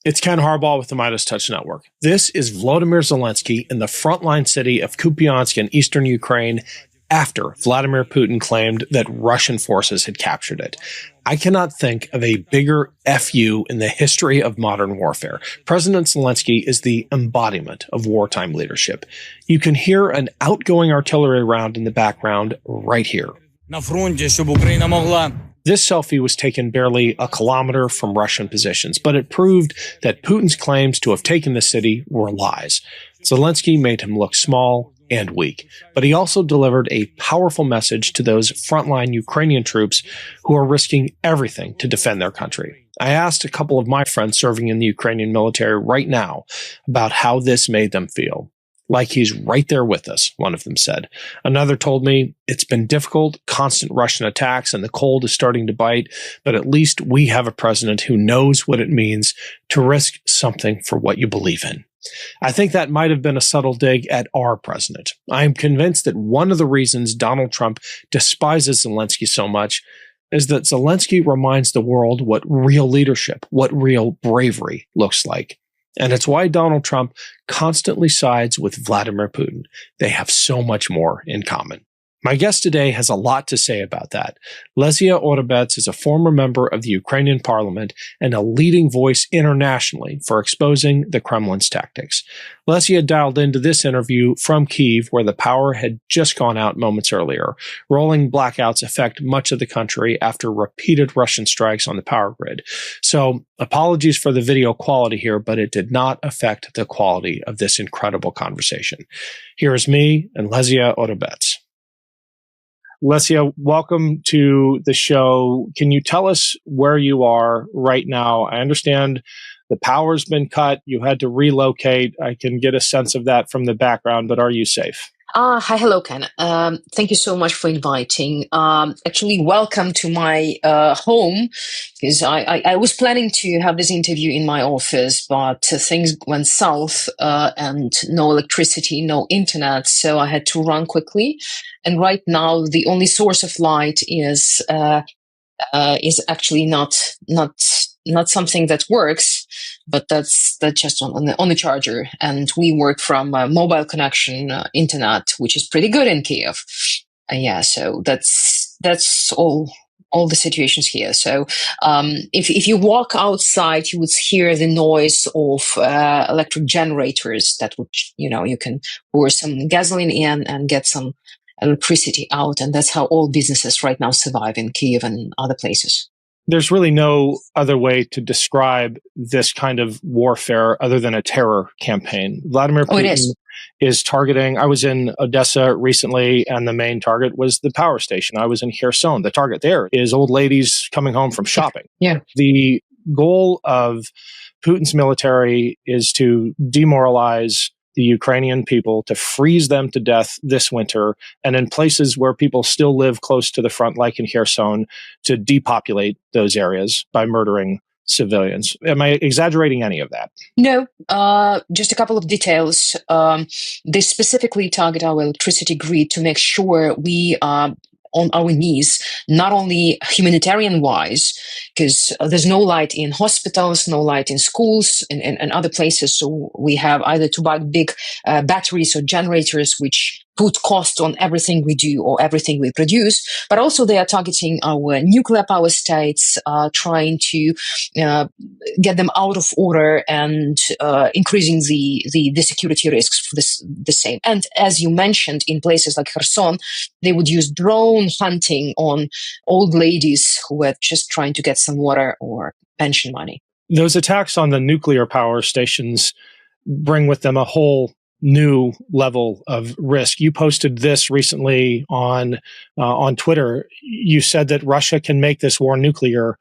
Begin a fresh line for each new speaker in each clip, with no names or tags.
It's Ken Harbaugh with the Midas Touch Network. This is Volodymyr Zelensky in the frontline city of Kupiansk in eastern Ukraine after Vladimir Putin claimed that Russian forces had captured it. I cannot think of a bigger FU in the history of modern warfare. President Zelensky is the embodiment of wartime leadership. You can hear an outgoing artillery round in the background right here. This selfie was taken barely a kilometer from Russian positions, but it proved that Putin's claims to have taken the city were lies. Zelensky made him look small and weak, but he also delivered a powerful message to those frontline Ukrainian troops who are risking everything to defend their country. I asked a couple of my friends serving in the Ukrainian military right now about how this made them feel. Like he's right there with us, one of them said. Another told me, it's been difficult, constant Russian attacks, and the cold is starting to bite, but at least we have a president who knows what it means to risk something for what you believe in. I think that might have been a subtle dig at our president. I am convinced that one of the reasons Donald Trump despises Zelensky so much is that Zelensky reminds the world what real leadership, what real bravery looks like. And it's why Donald Trump constantly sides with Vladimir Putin. They have so much more in common. My guest today has a lot to say about that. Lesia Orebets is a former member of the Ukrainian parliament and a leading voice internationally for exposing the Kremlin's tactics. Lesia dialed into this interview from Kyiv, where the power had just gone out moments earlier. Rolling blackouts affect much of the country after repeated Russian strikes on the power grid. So apologies for the video quality here, but it did not affect the quality of this incredible conversation. Here is me and Lesia Orebets. Lesia, welcome to the show. Can you tell us where you are right now? I understand the power's been cut. You had to relocate. I can get a sense of that from the background, but are you safe?
Hi, hello, Ken. Thank you so much for inviting. Actually, welcome to my home, because I was planning to have this interview in my office, but things went south and no electricity, no internet, so I had to run quickly. And right now, the only source of light is actually not something that works, but that's just on the charger. And we work from mobile connection internet, which is pretty good in Kiev. Yeah, so that's all the situations here. So if you walk outside, you would hear the noise of electric generators that would, you can pour some gasoline in and get some electricity out, and that's how all businesses right now survive in Kiev and other places.
There's really no other way to describe this kind of warfare other than a terror campaign. Vladimir Putin is targeting. I was in Odessa recently, and the main target was the power station. I was in Kherson. The target there is old ladies coming home from shopping.
Yeah.
The goal of Putin's military is to demoralize the Ukrainian people, to freeze them to death this winter, and in places where people still live close to the front, like in Kherson, to depopulate those areas by murdering civilians. Am I exaggerating any of that?
No, just a couple of details. They specifically target our electricity grid to make sure we are on our knees, not only humanitarian wise, because there's no light in hospitals, no light in schools and other places. So we have either to buy big batteries or generators, which put cost on everything we do or everything we produce, but also they are targeting our nuclear power states, trying to get them out of order and increasing the security risks for the same. And as you mentioned, in places like Kherson, they would use drone hunting on old ladies who were just trying to get some water or pension money.
Those attacks on the nuclear power stations bring with them a whole new level of risk. You posted this recently on Twitter. You said that Russia can make this war nuclear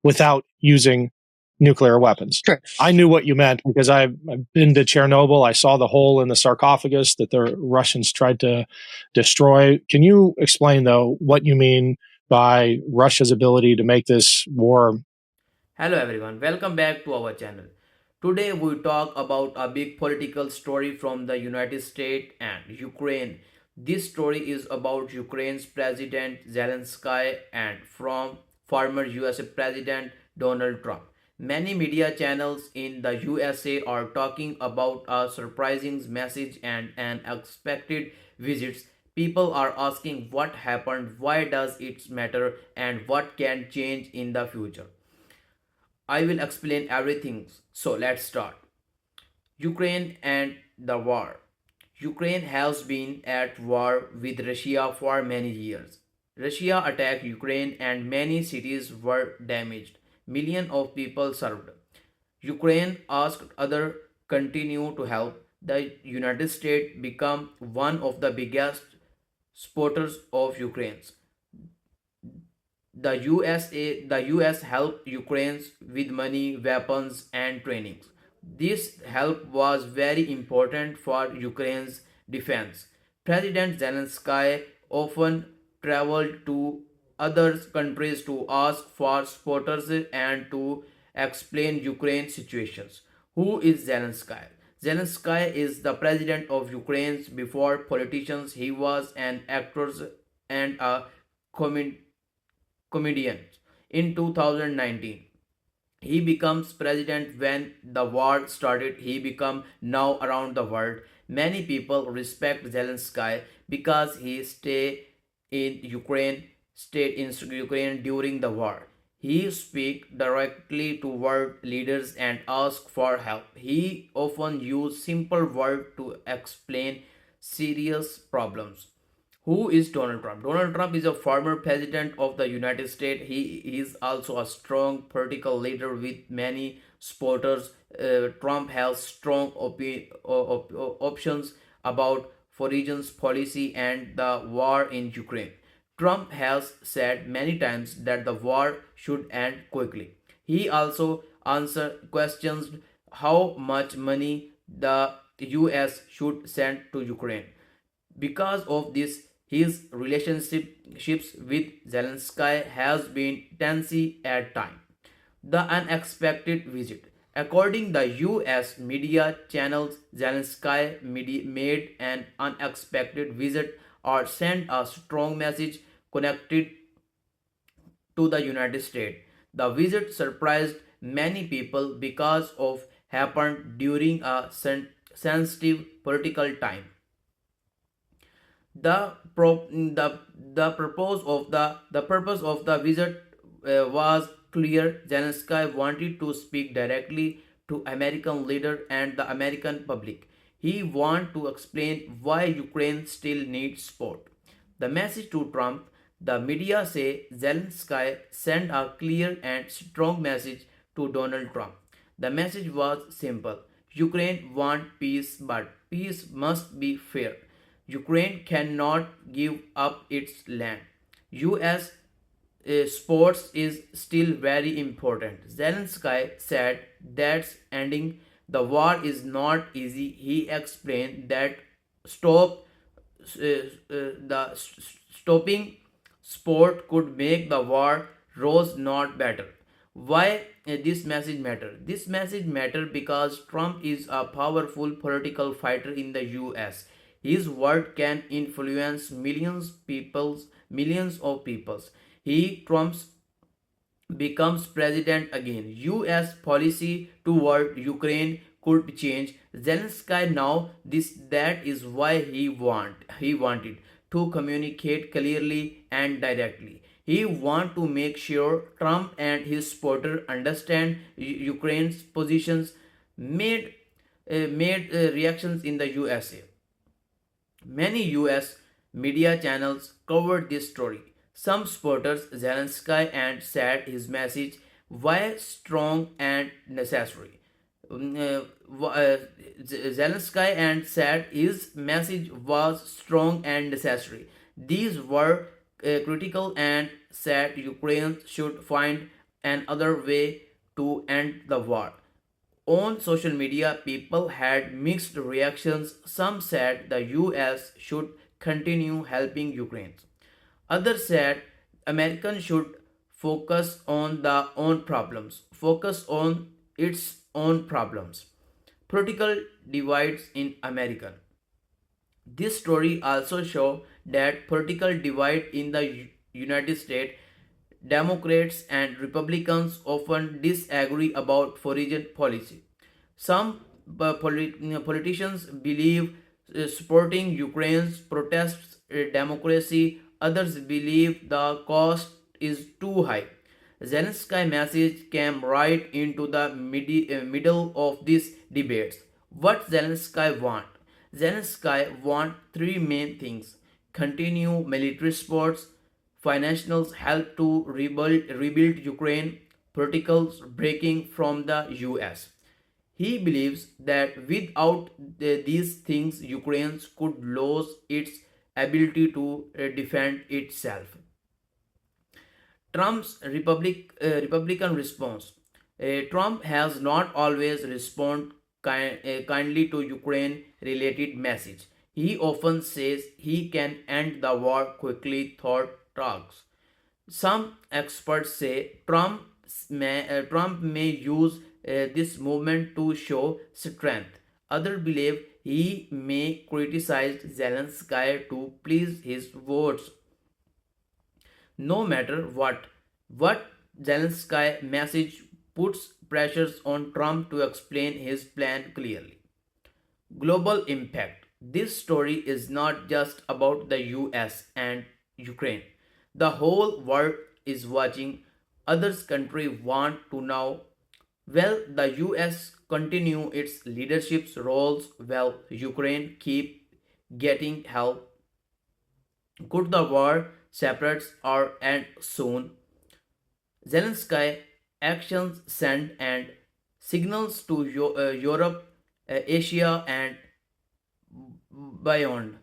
without using nuclear weapons.
Sure.
I knew what you meant because I've been to Chernobyl. I saw the hole in the sarcophagus that the Russians tried to destroy. Can you explain, though, what you mean by Russia's ability to make this war?
Hello everyone, welcome back to our channel. Today we talk about a big political story from the United States and Ukraine. This story is about Ukraine's President Zelensky and from former USA President Donald Trump. Many media channels in the USA are talking about a surprising message and an unexpected visit. People are asking what happened, why does it matter, and what can change in the future. I will explain everything. So let's start. Ukraine and the war. Ukraine has been at war with Russia for many years. Russia attacked Ukraine and many cities were damaged. Millions of people served. Ukraine asked others continue to help. The United States became one of the biggest supporters of Ukraine. The US helped Ukraine with money, weapons, and trainings. This help was very important for Ukraine's defense. President Zelensky often traveled to other countries to ask for supporters and to explain Ukraine's situations. Who is Zelensky? Zelensky is the president of Ukraine. Before politicians, he was an actor and a comedian comedians. In 2019, he becomes president when the war started. He become now around the world. Many people respect Zelensky because he stayed in Ukraine during the war. He speak directly to world leaders and ask for help. He often use simple words to explain serious problems. Who is Donald Trump? Donald Trump is a former president of the United States. He is also a strong political leader with many supporters. Trump has strong options about foreign policy and the war in Ukraine. Trump has said many times that the war should end quickly. He also answered questions how much money the US should send to Ukraine. Because of this, his relationships with Zelensky has been tense at times. The unexpected visit. According the US media channels, Zelensky made an unexpected visit or sent a strong message connected to the United States. The visit surprised many people because of happened during a sensitive political time. The purpose of the visit was clear. Zelensky wanted to speak directly to American leader and the American public. He wanted to explain why Ukraine still needs support. The message to Trump, the media say Zelensky sent a clear and strong message to Donald Trump. The message was simple. Ukraine wants peace, but peace must be fair. Ukraine cannot give up its land. US sports is still very important. Zelensky said that ending the war is not easy. He explained that stop the stopping sport could make the war rose not better. Why this message matter? This message matter because Trump is a powerful political fighter in the US. His word can influence millions of peoples. He Trump's becomes president again. US policy toward Ukraine could change. Zelensky now this that is why he wanted to communicate clearly and directly. He want to make sure Trump and his supporter understand Ukraine's positions. Made reactions in the USA. Many US media channels covered this story. Some supporters Zelensky and said his message was strong and necessary. Zelensky and said his message was strong and necessary. These were critical and said Ukraine should find another way to end the war. On social media, people had mixed reactions. Some said the US should continue helping Ukraine. Others said Americans should focus on its own problems. Political divides in America. This story also shows that political divide in the United States Democrats and Republicans often disagree about foreign policy. Some politicians believe supporting Ukraine's protests democracy, others believe the cost is too high. Zelensky's message came right into the middle of these debates. What Zelensky want? Zelensky want three main things: continue military supports, financial help to rebuild Ukraine, political breaking from the US. He believes that without these things, Ukraine could lose its ability to defend itself. Trump's Republican response. Trump has not always responded kindly to Ukraine-related message. He often says he can end the war quickly through talks. Some experts say Trump may use this movement to show strength. Others believe he may criticize Zelensky to please his votes. No matter what Zelensky message puts pressures on Trump to explain his plan clearly. Global impact. This story is not just about the US and Ukraine. The whole world is watching. Others countries want to know, will the US continue its leadership roles? Will Ukraine keep getting help? Could the war separate or end soon? Zelensky actions send and signals to Europe, Asia, and beyond.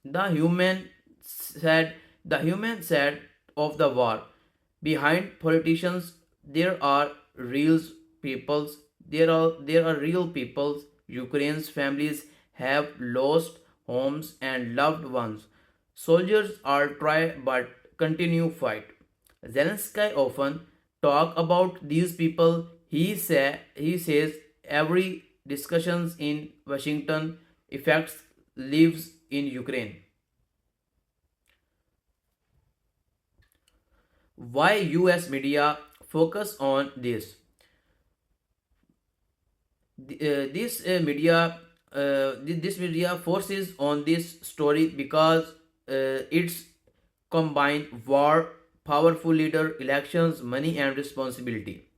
The human said the human side of the war. Behind politicians, there are real peoples. There are real peoples. Ukraine's families have lost homes and loved ones. Soldiers are try but continue fight. Zelensky often talk about these people. He says every discussions in Washington affects lives in Ukraine. Why US media focus on this? This media forces on this story because it's combine war, powerful leader, elections, money, and responsibility.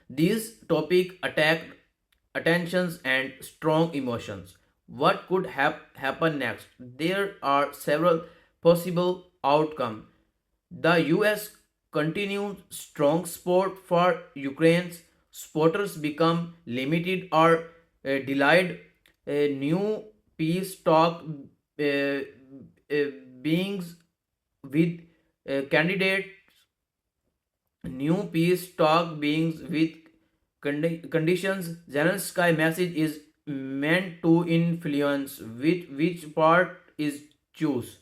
These topic attack attentions and strong emotions. What could happen next? There are several possible outcomes. The US continues strong support for Ukraine's supporters become limited or delayed. A new peace talk uh, beings with candidates. New peace talk beings with conditions. Zelensky message is meant to influence which part is choose.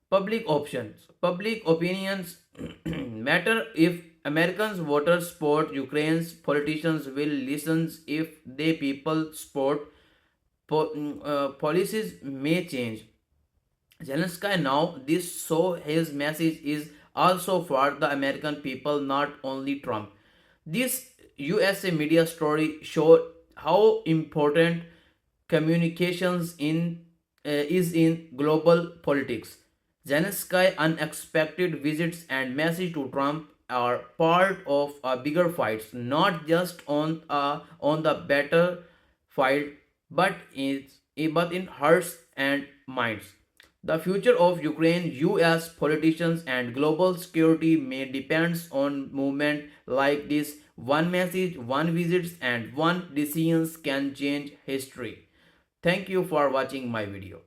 Public options. Public opinions matter. If Americans voters support Ukraine's politicians will listen. If they people support policies may change. Zelensky now this so his message is also for the American people, not only Trump. This USA media story showed how important communications in is in global politics. Zelensky unexpected visits and message to Trump are part of a bigger fights, not just on the battlefield, but in hearts and minds. The future of Ukraine, US politicians, and global security may depends on movement like this. One message, one visits, and one decisions can change history. Thank you for watching my video.